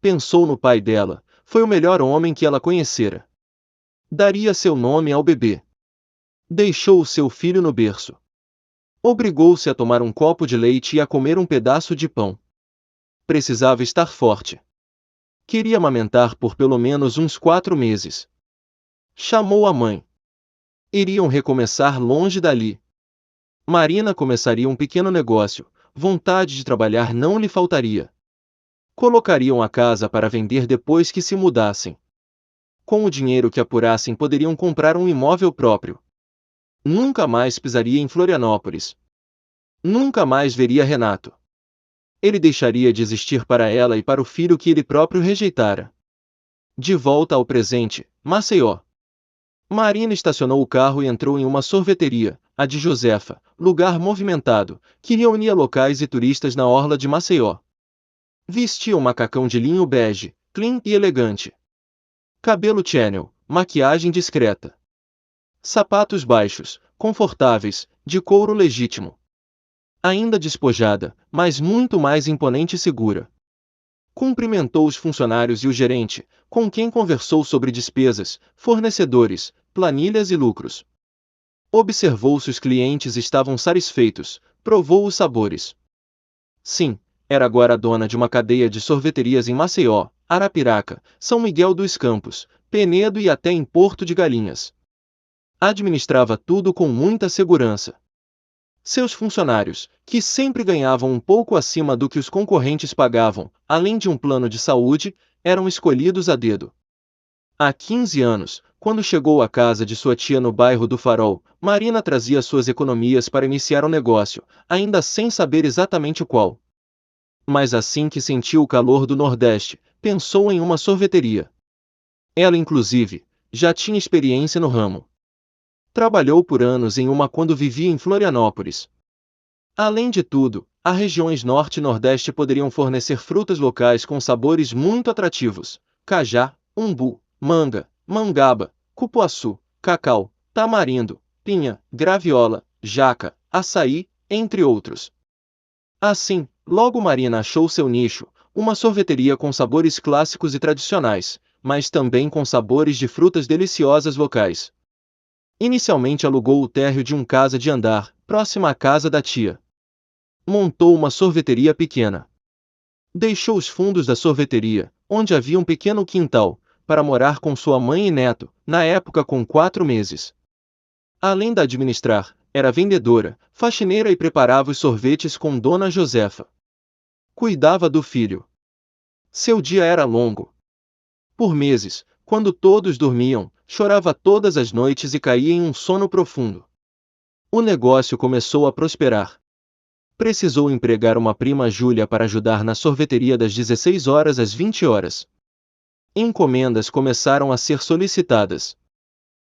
pensou no pai dela, foi o melhor homem que ela conhecera. Daria seu nome ao bebê. Deixou o seu filho no berço. Obrigou-se a tomar um copo de leite e a comer um pedaço de pão. Precisava estar forte. Queria amamentar por pelo menos uns 4 meses. Chamou a mãe. Iriam recomeçar longe dali. Marina começaria um pequeno negócio, vontade de trabalhar não lhe faltaria. Colocariam a casa para vender depois que se mudassem. Com o dinheiro que apurassem poderiam comprar um imóvel próprio. Nunca mais pisaria em Florianópolis. Nunca mais veria Renato. Ele deixaria de existir para ela e para o filho que ele próprio rejeitara. De volta ao presente, Maceió. Marina estacionou o carro e entrou em uma sorveteria, a de Josefa, lugar movimentado, que reunia locais e turistas na orla de Maceió. Vestia um macacão de linho bege, clean e elegante. Cabelo Chanel, maquiagem discreta. Sapatos baixos, confortáveis, de couro legítimo. Ainda despojada, mas muito mais imponente e segura. Cumprimentou os funcionários e o gerente, com quem conversou sobre despesas, fornecedores, planilhas e lucros. Observou se os clientes estavam satisfeitos, provou os sabores. Sim, era agora dona de uma cadeia de sorveterias em Maceió, Arapiraca, São Miguel dos Campos, Penedo e até em Porto de Galinhas. Administrava tudo com muita segurança. Seus funcionários, que sempre ganhavam um pouco acima do que os concorrentes pagavam, além de um plano de saúde, eram escolhidos a dedo. Há 15 anos, quando chegou à casa de sua tia no bairro do Farol, Marina trazia suas economias para iniciar um negócio, ainda sem saber exatamente qual. Mas assim que sentiu o calor do Nordeste, pensou em uma sorveteria. Ela, inclusive, já tinha experiência no ramo. Trabalhou por anos em uma quando vivia em Florianópolis. Além de tudo, as regiões Norte e Nordeste poderiam fornecer frutas locais com sabores muito atrativos: cajá, umbu, manga, mangaba, cupuaçu, cacau, tamarindo, pinha, graviola, jaca, açaí, entre outros. Assim, logo Marina achou seu nicho, uma sorveteria com sabores clássicos e tradicionais, mas também com sabores de frutas deliciosas locais. Inicialmente alugou o térreo de uma casa de andar, próxima à casa da tia. Montou uma sorveteria pequena. Deixou os fundos da sorveteria, onde havia um pequeno quintal, para morar com sua mãe e neto, na época com 4 meses. Além de administrar, era vendedora, faxineira e preparava os sorvetes com Dona Josefa. Cuidava do filho. Seu dia era longo. Por meses, quando todos dormiam, chorava todas as noites e caía em um sono profundo. O negócio começou a prosperar. Precisou empregar uma prima Júlia para ajudar na sorveteria das 16 horas às 20 horas. Encomendas começaram a ser solicitadas.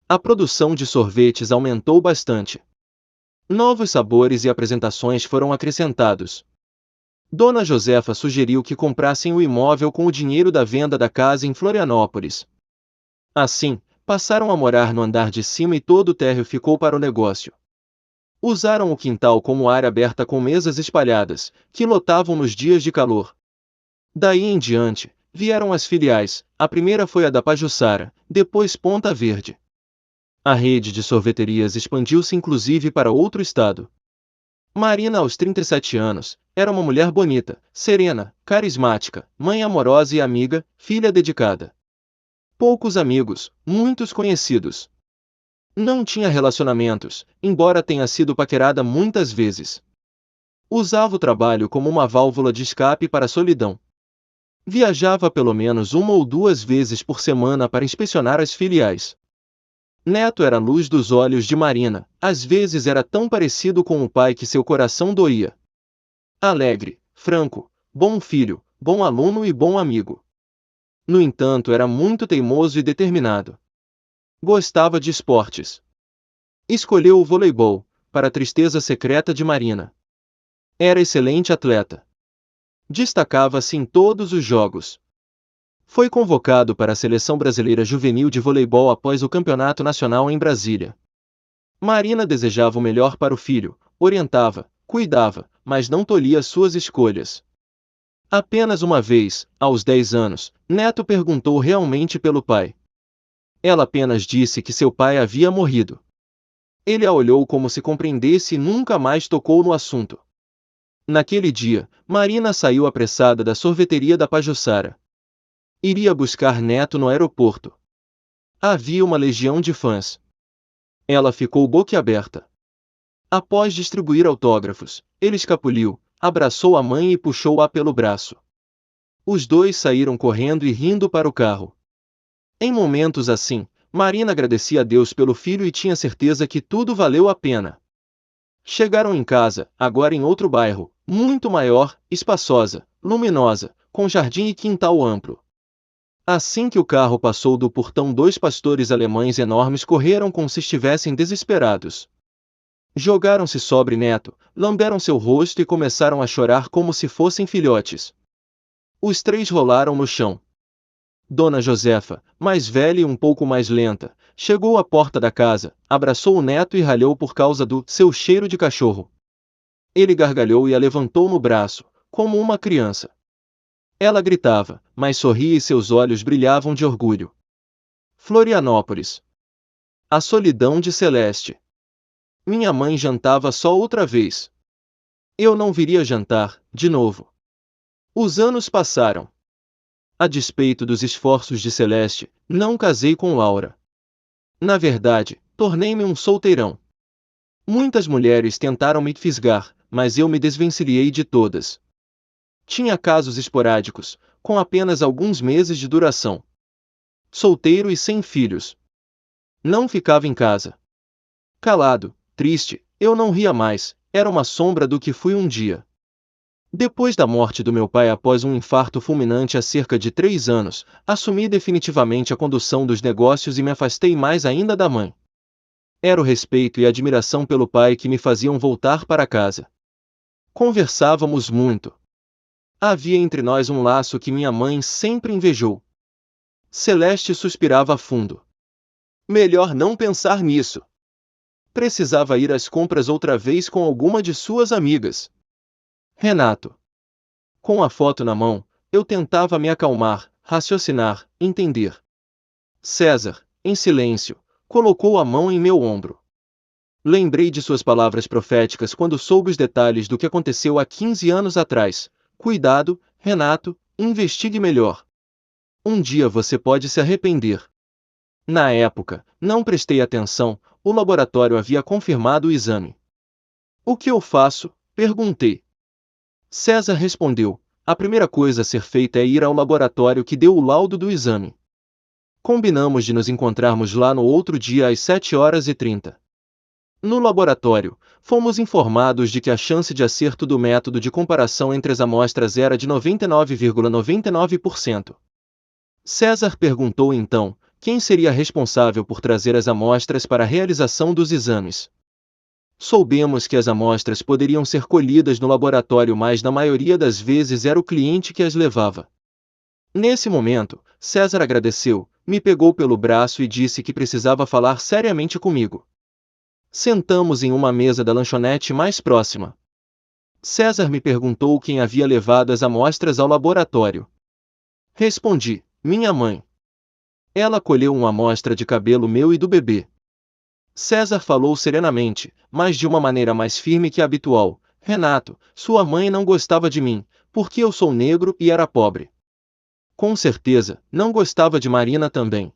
A produção de sorvetes aumentou bastante. Novos sabores e apresentações foram acrescentados. Dona Josefa sugeriu que comprassem o imóvel com o dinheiro da venda da casa em Florianópolis. Assim, passaram a morar no andar de cima e todo o térreo ficou para o negócio. Usaram o quintal como área aberta com mesas espalhadas, que lotavam nos dias de calor. Daí em diante, vieram as filiais, a primeira foi a da Pajuçara, depois Ponta Verde. A rede de sorveterias expandiu-se inclusive para outro estado. Marina, aos 37 anos, era uma mulher bonita, serena, carismática, mãe amorosa e amiga, filha dedicada. Poucos amigos, muitos conhecidos. Não tinha relacionamentos, embora tenha sido paquerada muitas vezes. Usava o trabalho como uma válvula de escape para a solidão. Viajava pelo menos 1 ou 2 vezes por semana para inspecionar as filiais. Neto era a luz dos olhos de Marina, às vezes era tão parecido com o pai que seu coração doía. Alegre, franco, bom filho, bom aluno e bom amigo. No entanto, era muito teimoso e determinado. Gostava de esportes. Escolheu o voleibol, para a tristeza secreta de Marina. Era excelente atleta. Destacava-se em todos os jogos. Foi convocado para a Seleção Brasileira Juvenil de Voleibol após o Campeonato Nacional em Brasília. Marina desejava o melhor para o filho, orientava, cuidava, mas não tolhia suas escolhas. Apenas uma vez, aos 10 anos, Neto perguntou realmente pelo pai. Ela apenas disse que seu pai havia morrido. Ele a olhou como se compreendesse e nunca mais tocou no assunto. Naquele dia, Marina saiu apressada da sorveteria da Pajuçara. Iria buscar Neto no aeroporto. Havia uma legião de fãs. Ela ficou boquiaberta. Após distribuir autógrafos, ele escapuliu, abraçou a mãe e puxou-a pelo braço. Os dois saíram correndo e rindo para o carro. Em momentos assim, Marina agradecia a Deus pelo filho e tinha certeza que tudo valeu a pena. Chegaram em casa, agora em outro bairro, muito maior, espaçosa, luminosa, com jardim e quintal amplo. Assim que o carro passou do portão, dois pastores alemães enormes correram como se estivessem desesperados. Jogaram-se sobre Neto, lamberam seu rosto e começaram a chorar como se fossem filhotes. Os três rolaram no chão. Dona Josefa, mais velha e um pouco mais lenta, chegou à porta da casa, abraçou o neto e ralhou por causa do seu cheiro de cachorro. Ele gargalhou e a levantou no braço, como uma criança. Ela gritava, mas sorria e seus olhos brilhavam de orgulho. Florianópolis. A solidão de Celeste. Minha mãe jantava só outra vez. Eu não viria jantar, de novo. Os anos passaram. A despeito dos esforços de Celeste, não casei com Laura. Na verdade, tornei-me um solteirão. Muitas mulheres tentaram me fisgar, mas eu me desvencilhei de todas. Tinha casos esporádicos, com apenas alguns meses de duração. Solteiro e sem filhos. Não ficava em casa. Calado, triste, eu não ria mais, era uma sombra do que fui um dia. Depois da morte do meu pai após um infarto fulminante há cerca de 3 anos, assumi definitivamente a condução dos negócios e me afastei mais ainda da mãe. Era o respeito e a admiração pelo pai que me faziam voltar para casa. Conversávamos muito. Havia entre nós um laço que minha mãe sempre invejou. Celeste suspirava fundo. Melhor não pensar nisso. Precisava ir às compras outra vez com alguma de suas amigas. Renato. Com a foto na mão, eu tentava me acalmar, raciocinar, entender. César, em silêncio, colocou a mão em meu ombro. Lembrei de suas palavras proféticas quando soube os detalhes do que aconteceu há 15 anos atrás. Cuidado, Renato, investigue melhor. Um dia você pode se arrepender. Na época, não prestei atenção, o laboratório havia confirmado o exame. O que eu faço? Perguntei. César respondeu, a primeira coisa a ser feita é ir ao laboratório que deu o laudo do exame. Combinamos de nos encontrarmos lá no outro dia às 7h30. No laboratório, fomos informados de que a chance de acerto do método de comparação entre as amostras era de 99,99%. César perguntou então, quem seria responsável por trazer as amostras para a realização dos exames. Soubemos que as amostras poderiam ser colhidas no laboratório, mas na maioria das vezes era o cliente que as levava. Nesse momento, César agradeceu, me pegou pelo braço e disse que precisava falar seriamente comigo. Sentamos em uma mesa da lanchonete mais próxima. César me perguntou quem havia levado as amostras ao laboratório. Respondi, minha mãe. Ela colheu uma amostra de cabelo meu e do bebê. César falou serenamente, mas de uma maneira mais firme que a habitual. Renato, sua mãe não gostava de mim, porque eu sou negro e era pobre. Com certeza, não gostava de Marina também.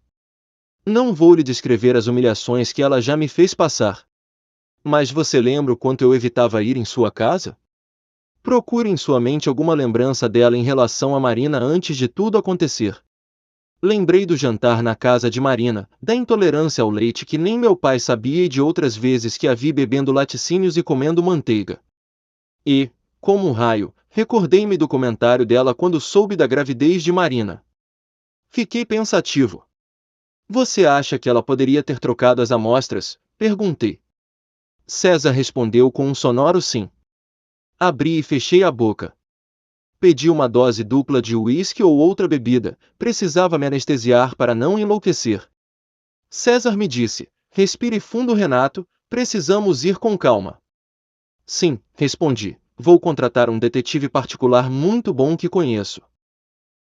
Não vou lhe descrever as humilhações que ela já me fez passar. Mas você lembra o quanto eu evitava ir em sua casa? Procure em sua mente alguma lembrança dela em relação a Marina antes de tudo acontecer. Lembrei do jantar na casa de Marina, da intolerância ao leite que nem meu pai sabia e de outras vezes que a vi bebendo laticínios e comendo manteiga. E, como um raio, recordei-me do comentário dela quando soube da gravidez de Marina. Fiquei pensativo. Você acha que ela poderia ter trocado as amostras? Perguntei. César respondeu com um sonoro sim. Abri e fechei a boca. Pedi uma dose dupla de uísque ou outra bebida, precisava me anestesiar para não enlouquecer. César me disse, respire fundo Renato, precisamos ir com calma. Sim, respondi, vou contratar um detetive particular muito bom que conheço.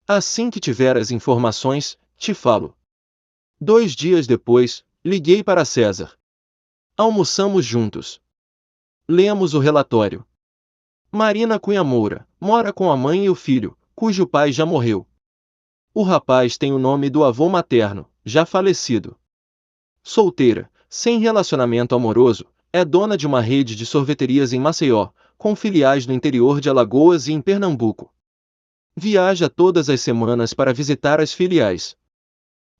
Assim que tiver as informações, te falo. 2 dias depois, liguei para César. Almoçamos juntos. Lemos o relatório. Marina Cunha Moura mora com a mãe e o filho, cujo pai já morreu. O rapaz tem o nome do avô materno, já falecido. Solteira, sem relacionamento amoroso, é dona de uma rede de sorveterias em Maceió, com filiais no interior de Alagoas e em Pernambuco. Viaja todas as semanas para visitar as filiais.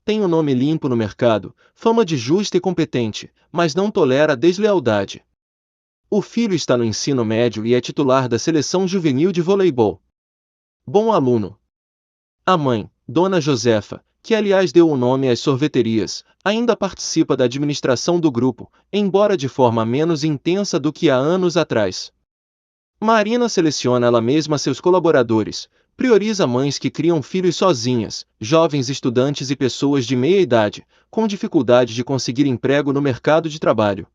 Tem um nome limpo no mercado, fama de justa e competente, mas não tolera a deslealdade. O filho está no ensino médio e é titular da seleção juvenil de voleibol. Bom aluno. A mãe, Dona Josefa, que aliás deu o nome às sorveterias, ainda participa da administração do grupo, embora de forma menos intensa do que há anos atrás. Marina seleciona ela mesma seus colaboradores, prioriza mães que criam filhos sozinhas, jovens estudantes e pessoas de meia idade, com dificuldade de conseguir emprego no mercado de trabalho.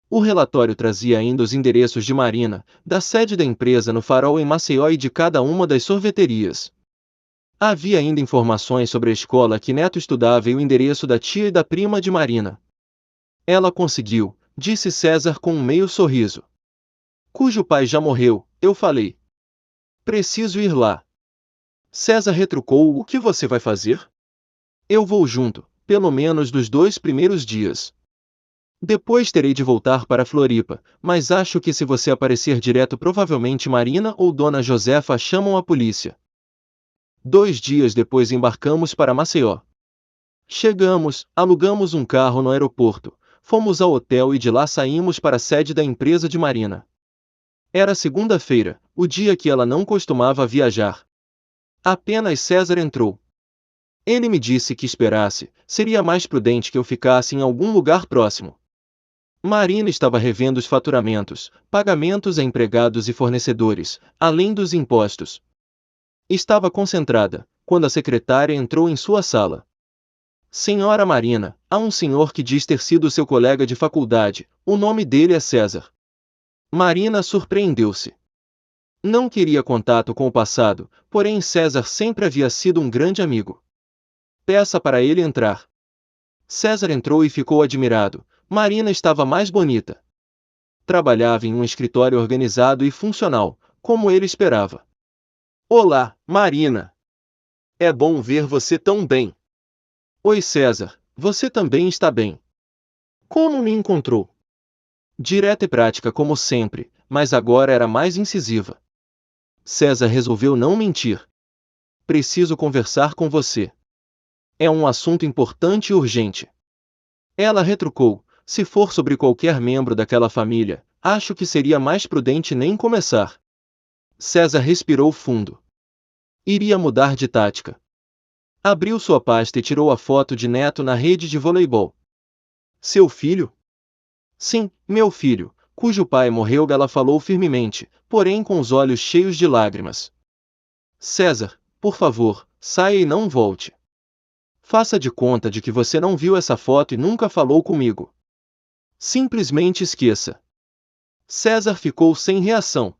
O relatório trazia ainda os endereços de Marina, da sede da empresa no Farol em Maceió e de cada uma das sorveterias. Havia ainda informações sobre a escola que Neto estudava e o endereço da tia e da prima de Marina. Ela conseguiu, disse César com um meio sorriso. Cujo pai já morreu, eu falei. Preciso ir lá. César retrucou: o que você vai fazer? Eu vou junto, pelo menos nos 2 primeiros dias. Depois terei de voltar para Floripa, mas acho que se você aparecer direto provavelmente Marina ou Dona Josefa chamam a polícia. 2 dias depois embarcamos para Maceió. Chegamos, alugamos um carro no aeroporto, fomos ao hotel e de lá saímos para a sede da empresa de Marina. Era segunda-feira, o dia que ela não costumava viajar. Apenas César entrou. Ele me disse que esperasse, seria mais prudente que eu ficasse em algum lugar próximo. Marina estava revendo os faturamentos, pagamentos a empregados e fornecedores, além dos impostos. Estava concentrada, quando a secretária entrou em sua sala. Senhora Marina, há um senhor que diz ter sido seu colega de faculdade, o nome dele é César. Marina surpreendeu-se. Não queria contato com o passado, porém César sempre havia sido um grande amigo. Peça para ele entrar. César entrou e ficou admirado. Marina estava mais bonita. Trabalhava em um escritório organizado e funcional, como ele esperava. Olá, Marina. É bom ver você tão bem. Oi, César, você também está bem. Como me encontrou? Direta e prática como sempre, mas agora era mais incisiva. César resolveu não mentir. Preciso conversar com você. É um assunto importante e urgente. Ela retrucou: se for sobre qualquer membro daquela família, acho que seria mais prudente nem começar. César respirou fundo. Iria mudar de tática. Abriu sua pasta e tirou a foto de Neto na rede de voleibol. Seu filho? Sim, meu filho, cujo pai morreu. Ela falou firmemente, porém com os olhos cheios de lágrimas. César, por favor, saia e não volte. Faça de conta de que você não viu essa foto e nunca falou comigo. Simplesmente esqueça. César ficou sem reação.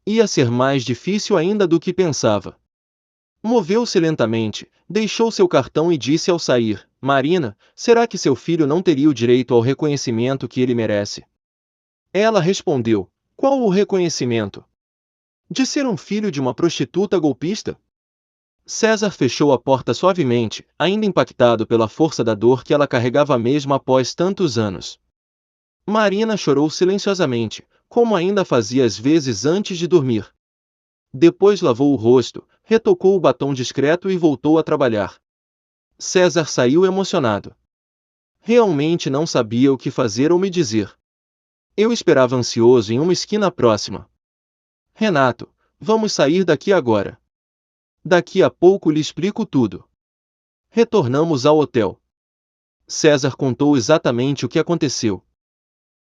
Ia ser mais difícil ainda do que pensava. Moveu-se lentamente, deixou seu cartão e disse ao sair: Marina, será que seu filho não teria o direito ao reconhecimento que ele merece? Ela respondeu: qual o reconhecimento? De ser um filho de uma prostituta golpista? César fechou a porta suavemente, ainda impactado pela força da dor que ela carregava mesmo após tantos anos. Marina chorou silenciosamente, como ainda fazia às vezes antes de dormir. Depois lavou o rosto, retocou o batom discreto e voltou a trabalhar. César saiu emocionado. Realmente não sabia o que fazer ou me dizer. Eu esperava ansioso em uma esquina próxima. Renato, vamos sair daqui agora. Daqui a pouco lhe explico tudo. Retornamos ao hotel. César contou exatamente o que aconteceu.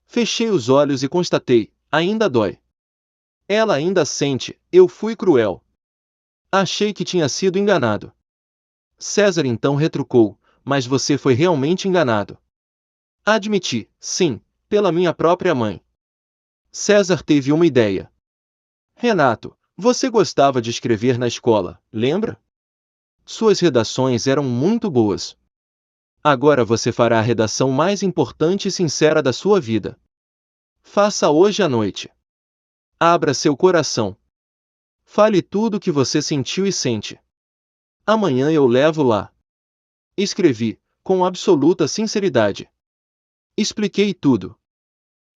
Fechei os olhos e constatei: ainda dói. Ela ainda sente: eu fui cruel. Achei que tinha sido enganado. César então retrucou: mas você foi realmente enganado. Admiti: sim, pela minha própria mãe. César teve uma ideia. Renato, você gostava de escrever na escola, lembra? Suas redações eram muito boas. Agora você fará a redação mais importante e sincera da sua vida. Faça hoje à noite. Abra seu coração. Fale tudo o que você sentiu e sente. Amanhã eu levo lá. Escrevi, com absoluta sinceridade. Expliquei tudo.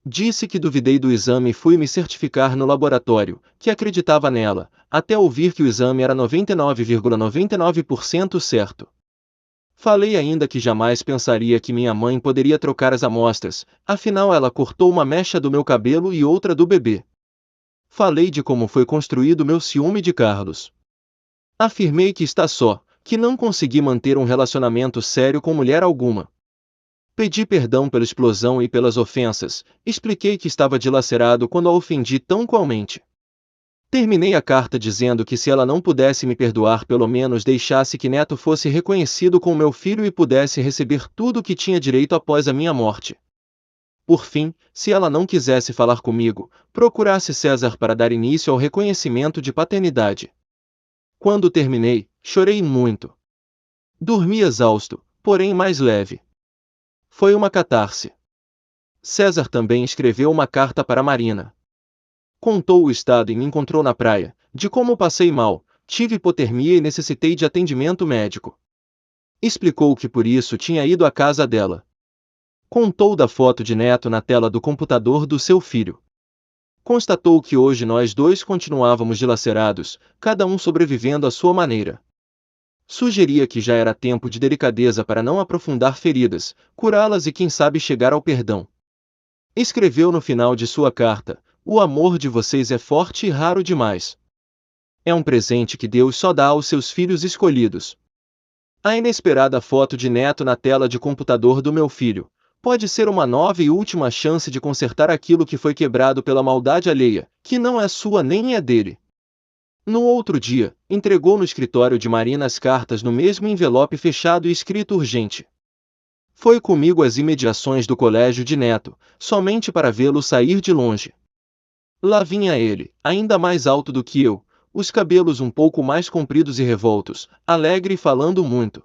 Disse que duvidei do exame e fui me certificar no laboratório, que acreditava nela, até ouvir que o exame era 99,99% certo. Falei ainda que jamais pensaria que minha mãe poderia trocar as amostras, afinal ela cortou uma mecha do meu cabelo e outra do bebê. Falei de como foi construído meu ciúme de Carlos. Afirmei que está só, que não consegui manter um relacionamento sério com mulher alguma. Pedi perdão pela explosão e pelas ofensas, expliquei que estava dilacerado quando a ofendi tão cruelmente. Terminei a carta dizendo que se ela não pudesse me perdoar, pelo menos deixasse que Neto fosse reconhecido como meu filho e pudesse receber tudo o que tinha direito após a minha morte. Por fim, se ela não quisesse falar comigo, procurasse César para dar início ao reconhecimento de paternidade. Quando terminei, chorei muito. Dormi exausto, porém mais leve. Foi uma catarse. César também escreveu uma carta para Marina. Contou o estado em que me encontrou na praia, de como passei mal, tive hipotermia e necessitei de atendimento médico. Explicou que por isso tinha ido à casa dela. Contou da foto de Neto na tela do computador do seu filho. Constatou que hoje nós dois continuávamos dilacerados, cada um sobrevivendo à sua maneira. Sugeria que já era tempo de delicadeza para não aprofundar feridas, curá-las e quem sabe chegar ao perdão. Escreveu no final de sua carta: o amor de vocês é forte e raro demais. É um presente que Deus só dá aos seus filhos escolhidos. A inesperada foto de Neto na tela de computador do meu filho pode ser uma nova e última chance de consertar aquilo que foi quebrado pela maldade alheia, que não é sua nem é dele. No outro dia, entregou no escritório de Marina as cartas no mesmo envelope fechado e escrito urgente. Foi comigo às imediações do colégio de Neto, somente para vê-lo sair de longe. Lá vinha ele, ainda mais alto do que eu, os cabelos um pouco mais compridos e revoltos, alegre e falando muito.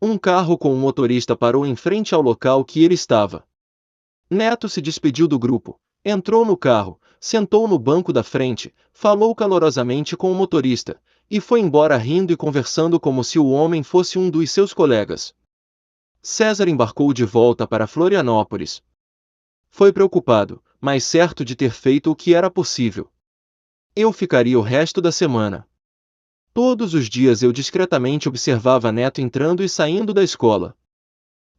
Um carro com um motorista parou em frente ao local que ele estava. Neto se despediu do grupo, entrou no carro, sentou no banco da frente, falou calorosamente com o motorista, e foi embora rindo e conversando como se o homem fosse um dos seus colegas. César embarcou de volta para Florianópolis. Foi preocupado, mas certo de ter feito o que era possível. Eu ficaria o resto da semana. Todos os dias eu discretamente observava Neto entrando e saindo da escola.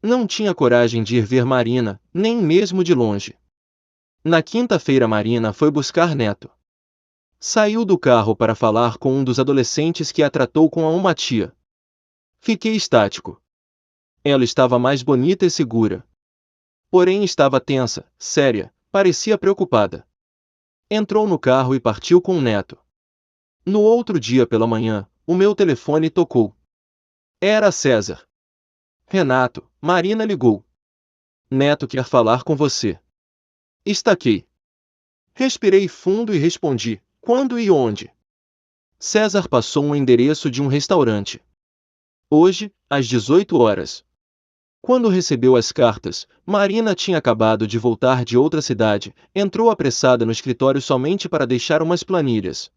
Não tinha coragem de ir ver Marina, nem mesmo de longe. Na quinta-feira Marina foi buscar Neto. Saiu do carro para falar com um dos adolescentes que a tratou com uma tia. Fiquei estático. Ela estava mais bonita e segura. Porém estava tensa, séria, parecia preocupada. Entrou no carro e partiu com Neto. No outro dia pela manhã, o meu telefone tocou. Era César. Renato, Marina ligou. Neto quer falar com você. Estaquei. Respirei fundo e respondi: quando e onde? César passou um endereço de um restaurante. Hoje, às 18 horas. Quando recebeu as cartas, Marina tinha acabado de voltar de outra cidade, entrou apressada no escritório somente para deixar umas planilhas.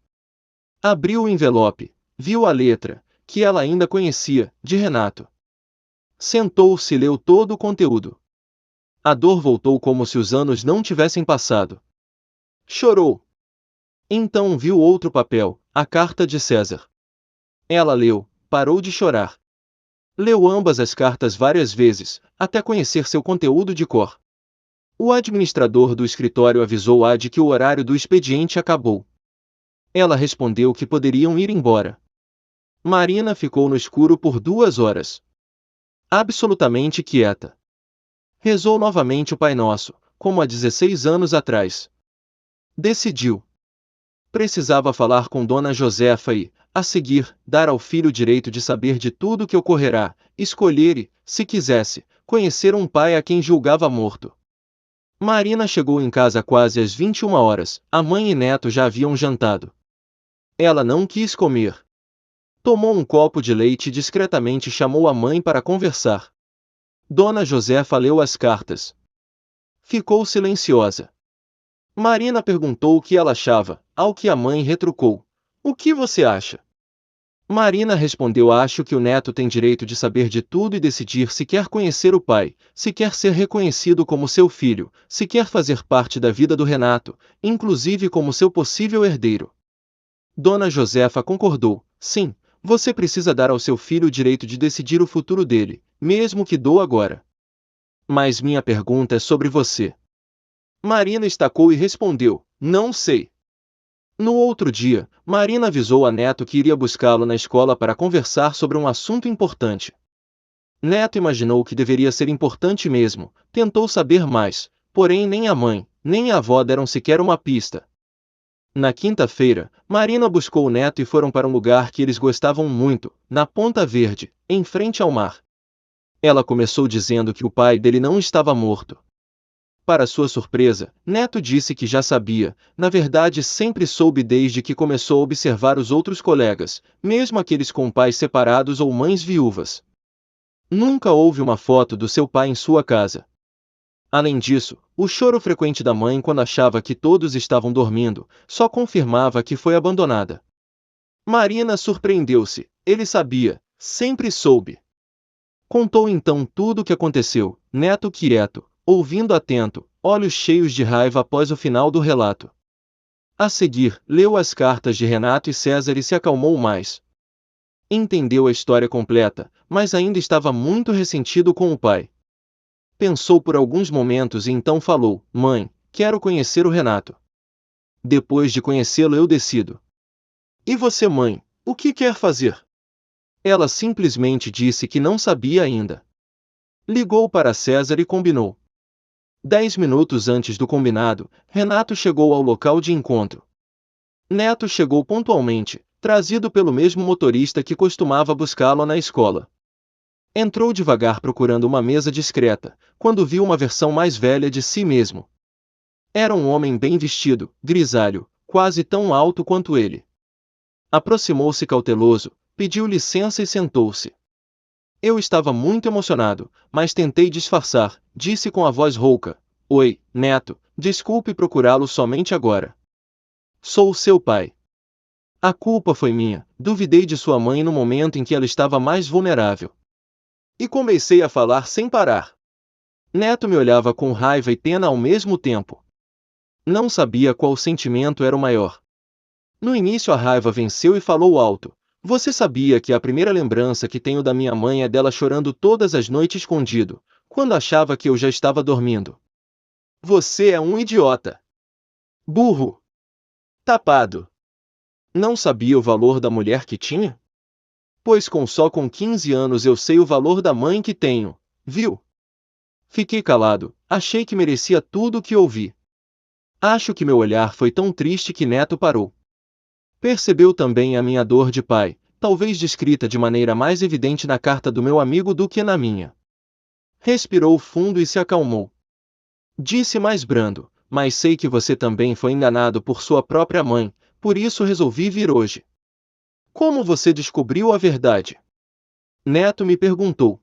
Abriu o envelope, viu a letra, que ela ainda conhecia, de Renato. Sentou-se e leu todo o conteúdo. A dor voltou como se os anos não tivessem passado. Chorou. Então viu outro papel, a carta de César. Ela leu, parou de chorar. Leu ambas as cartas várias vezes, até conhecer seu conteúdo de cor. O administrador do escritório avisou-a de que o horário do expediente acabou. Ela respondeu que poderiam ir embora. Marina ficou no escuro por 2 horas. Absolutamente quieta. Rezou novamente o Pai Nosso, como há 16 anos atrás. Decidiu. Precisava falar com Dona Josefa e, a seguir, dar ao filho o direito de saber de tudo o que ocorrerá, escolher e, se quisesse, conhecer um pai a quem julgava morto. Marina chegou em casa quase às 21 horas, a mãe e neto já haviam jantado. Ela não quis comer. Tomou um copo de leite e discretamente chamou a mãe para conversar. Dona Josefa leu as cartas. Ficou silenciosa. Marina perguntou o que ela achava, ao que a mãe retrucou: "O que você acha?" Marina respondeu: "Acho que o neto tem direito de saber de tudo e decidir se quer conhecer o pai, se quer ser reconhecido como seu filho, se quer fazer parte da vida do Renato, inclusive como seu possível herdeiro." Dona Josefa concordou: "Sim, você precisa dar ao seu filho o direito de decidir o futuro dele, mesmo que doa agora. Mas minha pergunta é sobre você." Marina estacou e respondeu: "Não sei." No outro dia, Marina avisou a Neto que iria buscá-lo na escola para conversar sobre um assunto importante. Neto imaginou que deveria ser importante mesmo, tentou saber mais, porém nem a mãe, nem a avó deram sequer uma pista. Na quinta-feira, Marina buscou o Neto e foram para um lugar que eles gostavam muito, na Ponta Verde, em frente ao mar. Ela começou dizendo que o pai dele não estava morto. Para sua surpresa, Neto disse que já sabia, na verdade sempre soube desde que começou a observar os outros colegas, mesmo aqueles com pais separados ou mães viúvas. Nunca houve uma foto do seu pai em sua casa. Além disso, o choro frequente da mãe quando achava que todos estavam dormindo, só confirmava que foi abandonada. Marina surpreendeu-se, ele sabia, sempre soube. Contou então tudo o que aconteceu, Neto quieto, ouvindo atento, olhos cheios de raiva após o final do relato. A seguir, leu as cartas de Renato e César e se acalmou mais. Entendeu a história completa, mas ainda estava muito ressentido com o pai. Pensou por alguns momentos e então falou: "Mãe, quero conhecer o Renato. Depois de conhecê-lo eu decido." "E você, mãe, o que quer fazer?" Ela simplesmente disse que não sabia ainda. Ligou para César e combinou. 10 minutos antes do combinado, Renato chegou ao local de encontro. Neto chegou pontualmente, trazido pelo mesmo motorista que costumava buscá-lo na escola. Entrou devagar procurando uma mesa discreta, quando viu uma versão mais velha de si mesmo. Era um homem bem vestido, grisalho, quase tão alto quanto ele. Aproximou-se cauteloso, pediu licença e sentou-se. Eu estava muito emocionado, mas tentei disfarçar, disse com a voz rouca: "Oi, Neto, desculpe procurá-lo somente agora. Sou seu pai. A culpa foi minha, duvidei de sua mãe no momento em que ela estava mais vulnerável." E comecei a falar sem parar. Neto me olhava com raiva e pena ao mesmo tempo. Não sabia qual sentimento era o maior. No início a raiva venceu e falou alto: "Você sabia que a primeira lembrança que tenho da minha mãe é dela chorando todas as noites escondido, quando achava que eu já estava dormindo? Você é um idiota. Burro. Tapado. Não sabia o valor da mulher que tinha? Pois só com 15 anos eu sei o valor da mãe que tenho, viu?" Fiquei calado, achei que merecia tudo o que ouvi. Acho que meu olhar foi tão triste que Neto parou. Percebeu também a minha dor de pai, talvez descrita de maneira mais evidente na carta do meu amigo do que na minha. Respirou fundo e se acalmou. Disse mais brando: "Mas sei que você também foi enganado por sua própria mãe, por isso resolvi vir hoje." "Como você descobriu a verdade?" Neto me perguntou.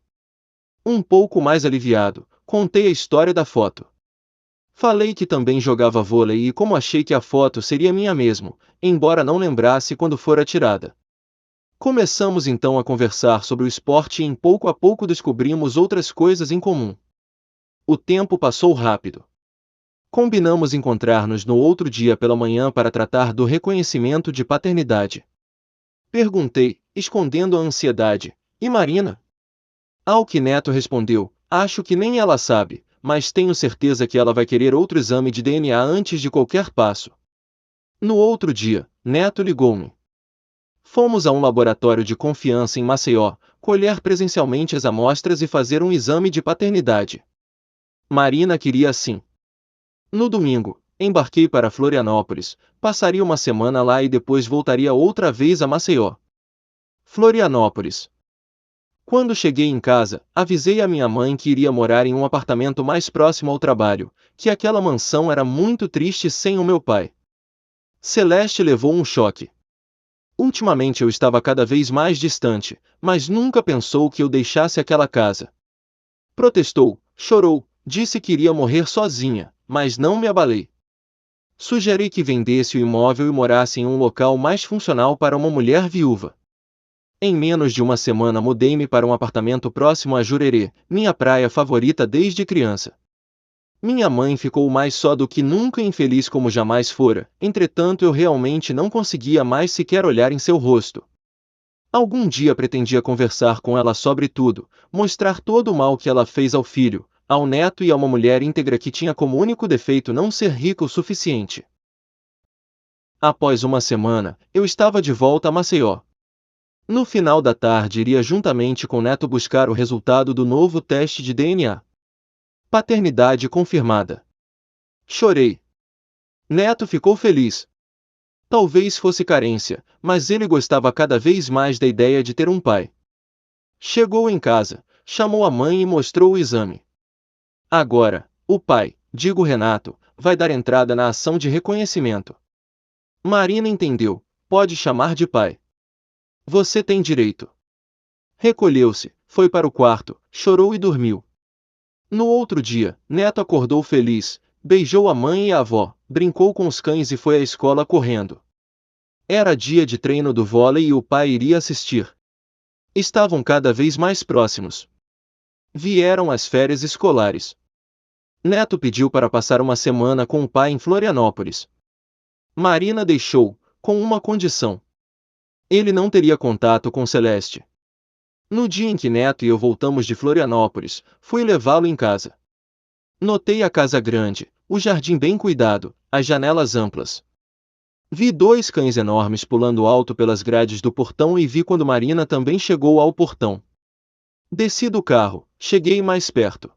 Um pouco mais aliviado, contei a história da foto. Falei que também jogava vôlei e como achei que a foto seria minha mesmo, embora não lembrasse quando fora tirada. Começamos então a conversar sobre o esporte e em pouco a pouco descobrimos outras coisas em comum. O tempo passou rápido. Combinamos encontrar-nos no outro dia pela manhã para tratar do reconhecimento de paternidade. Perguntei, escondendo a ansiedade: "E Marina?" Ao que Neto respondeu: "Acho que nem ela sabe, mas tenho certeza que ela vai querer outro exame de DNA antes de qualquer passo." No outro dia, Neto ligou-me. Fomos a um laboratório de confiança em Maceió, colher presencialmente as amostras e fazer um exame de paternidade. Marina queria assim. No domingo, embarquei para Florianópolis, passaria uma semana lá e depois voltaria outra vez a Maceió. Florianópolis. Quando cheguei em casa, avisei a minha mãe que iria morar em um apartamento mais próximo ao trabalho, que aquela mansão era muito triste sem o meu pai. Celeste levou um choque. Ultimamente eu estava cada vez mais distante, mas nunca pensou que eu deixasse aquela casa. Protestou, chorou, disse que iria morrer sozinha, mas não me abalei. Sugeri que vendesse o imóvel e morasse em um local mais funcional para uma mulher viúva. Em menos de uma semana mudei-me para um apartamento próximo a Jurerê, minha praia favorita desde criança. Minha mãe ficou mais só do que nunca e infeliz como jamais fora, entretanto eu realmente não conseguia mais sequer olhar em seu rosto. Algum dia pretendia conversar com ela sobre tudo, mostrar todo o mal que ela fez ao filho, ao neto e a uma mulher íntegra que tinha como único defeito não ser rica o suficiente. Após uma semana, eu estava de volta a Maceió. No final da tarde iria juntamente com o neto buscar o resultado do novo teste de DNA. Paternidade confirmada. Chorei. Neto ficou feliz. Talvez fosse carência, mas ele gostava cada vez mais da ideia de ter um pai. Chegou em casa, chamou a mãe e mostrou o exame. Agora, o pai, digo Renato, vai dar entrada na ação de reconhecimento. Marina entendeu, pode chamar de pai. Você tem direito. Recolheu-se, foi para o quarto, chorou e dormiu. No outro dia, Neto acordou feliz, beijou a mãe e a avó, brincou com os cães e foi à escola correndo. Era dia de treino do vôlei e o pai iria assistir. Estavam cada vez mais próximos. Vieram as férias escolares. Neto pediu para passar uma semana com o pai em Florianópolis. Marina deixou, com uma condição. Ele não teria contato com Celeste. No dia em que Neto e eu voltamos de Florianópolis, fui levá-lo em casa. Notei a casa grande, o jardim bem cuidado, as janelas amplas. Vi dois cães enormes pulando alto pelas grades do portão e vi quando Marina também chegou ao portão. Desci do carro, cheguei mais perto.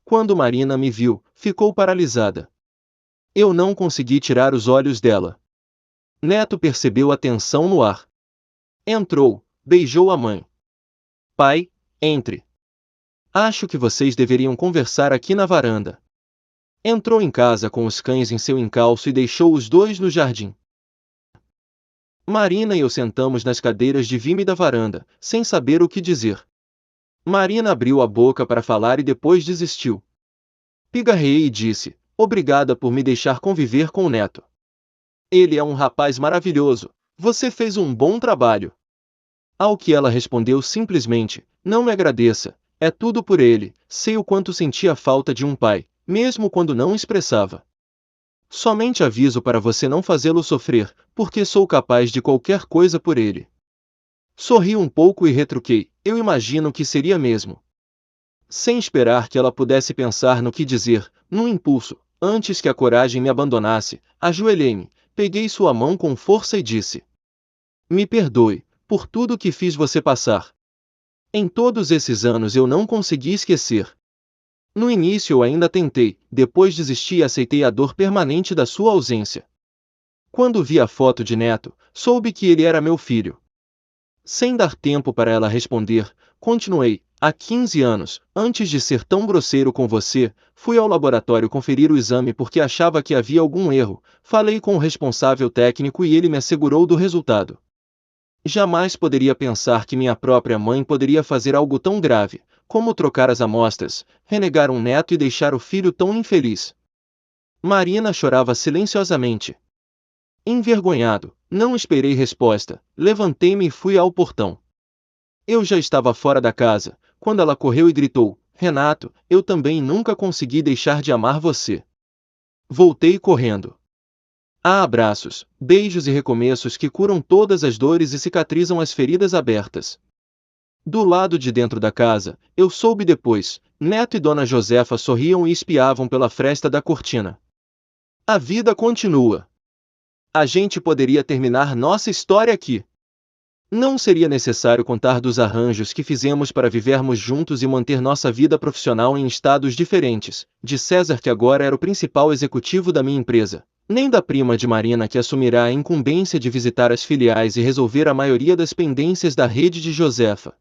Quando Marina me viu, ficou paralisada. Eu não consegui tirar os olhos dela. Neto percebeu a tensão no ar. Entrou, beijou a mãe. Pai, entre. Acho que vocês deveriam conversar aqui na varanda. Entrou em casa com os cães em seu encalço e deixou os dois no jardim. Marina e eu sentamos nas cadeiras de vime da varanda, sem saber o que dizer. Marina abriu a boca para falar e depois desistiu. Pigarreei e disse, obrigada por me deixar conviver com o neto. Ele é um rapaz maravilhoso, você fez um bom trabalho. Ao que ela respondeu simplesmente, não me agradeça, é tudo por ele, sei o quanto sentia falta de um pai, mesmo quando não expressava. Somente aviso para você não fazê-lo sofrer, porque sou capaz de qualquer coisa por ele. Sorri um pouco e retruquei, eu imagino que seria mesmo. Sem esperar que ela pudesse pensar no que dizer, num impulso, antes que a coragem me abandonasse, ajoelhei-me, peguei sua mão com força e disse: me perdoe, por tudo que fiz você passar. Em todos esses anos eu não consegui esquecer. No início eu ainda tentei, depois desisti e aceitei a dor permanente da sua ausência. Quando vi a foto de Neto, soube que ele era meu filho. Sem dar tempo para ela responder, continuei, há 15 anos, antes de ser tão grosseiro com você, fui ao laboratório conferir o exame porque achava que havia algum erro, falei com o responsável técnico e ele me assegurou do resultado. Jamais poderia pensar que minha própria mãe poderia fazer algo tão grave, como trocar as amostras, renegar um neto e deixar o filho tão infeliz. Marina chorava silenciosamente. Envergonhado, não esperei resposta, levantei-me e fui ao portão. Eu já estava fora da casa, quando ela correu e gritou, Renato, eu também nunca consegui deixar de amar você. Voltei correndo. Há abraços, beijos e recomeços que curam todas as dores e cicatrizam as feridas abertas. Do lado de dentro da casa, eu soube depois, Neto e Dona Josefa sorriam e espiavam pela fresta da cortina. A vida continua. A gente poderia terminar nossa história aqui. Não seria necessário contar dos arranjos que fizemos para vivermos juntos e manter nossa vida profissional em estados diferentes, de César que agora era o principal executivo da minha empresa, nem da prima de Marina que assumirá a incumbência de visitar as filiais e resolver a maioria das pendências da rede de Josefa.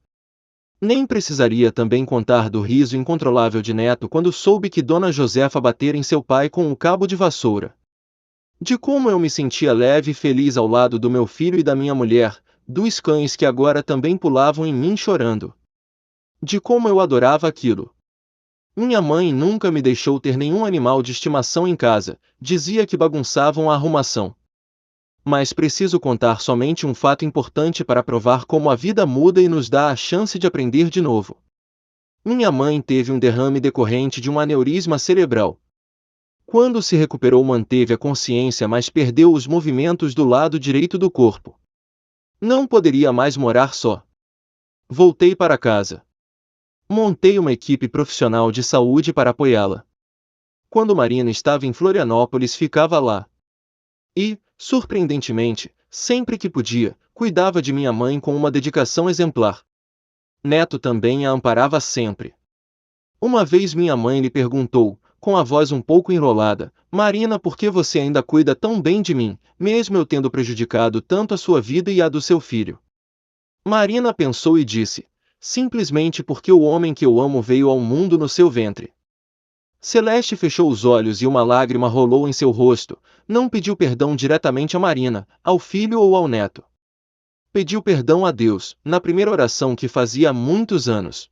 Nem precisaria também contar do riso incontrolável de Neto quando soube que Dona Josefa batera em seu pai com um cabo de vassoura. De como eu me sentia leve e feliz ao lado do meu filho e da minha mulher, dos cães que agora também pulavam em mim chorando. De como eu adorava aquilo. Minha mãe nunca me deixou ter nenhum animal de estimação em casa, dizia que bagunçavam a arrumação. Mas preciso contar somente um fato importante para provar como a vida muda e nos dá a chance de aprender de novo. Minha mãe teve um derrame decorrente de um aneurisma cerebral. Quando se recuperou, manteve a consciência, mas perdeu os movimentos do lado direito do corpo. Não poderia mais morar só. Voltei para casa. Montei uma equipe profissional de saúde para apoiá-la. Quando Marina estava em Florianópolis, ficava lá. E, surpreendentemente, sempre que podia, cuidava de minha mãe com uma dedicação exemplar. Neto também a amparava sempre. Uma vez minha mãe lhe perguntou, com a voz um pouco enrolada: Marina, por que você ainda cuida tão bem de mim, mesmo eu tendo prejudicado tanto a sua vida e a do seu filho? Marina pensou e disse: simplesmente porque o homem que eu amo veio ao mundo no seu ventre. Celeste fechou os olhos e uma lágrima rolou em seu rosto. Não pediu perdão diretamente a Marina, ao filho ou ao neto. Pediu perdão a Deus, na primeira oração que fazia há muitos anos.